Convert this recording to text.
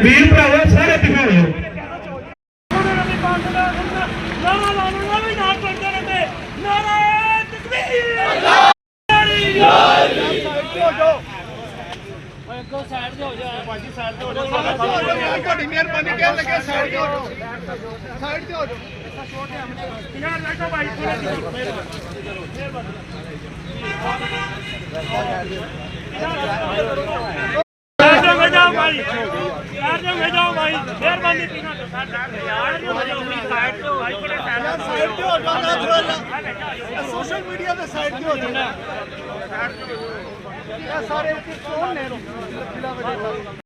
वीर भरावो सारे दिखाओ social media के साइड पे हो जाना सारे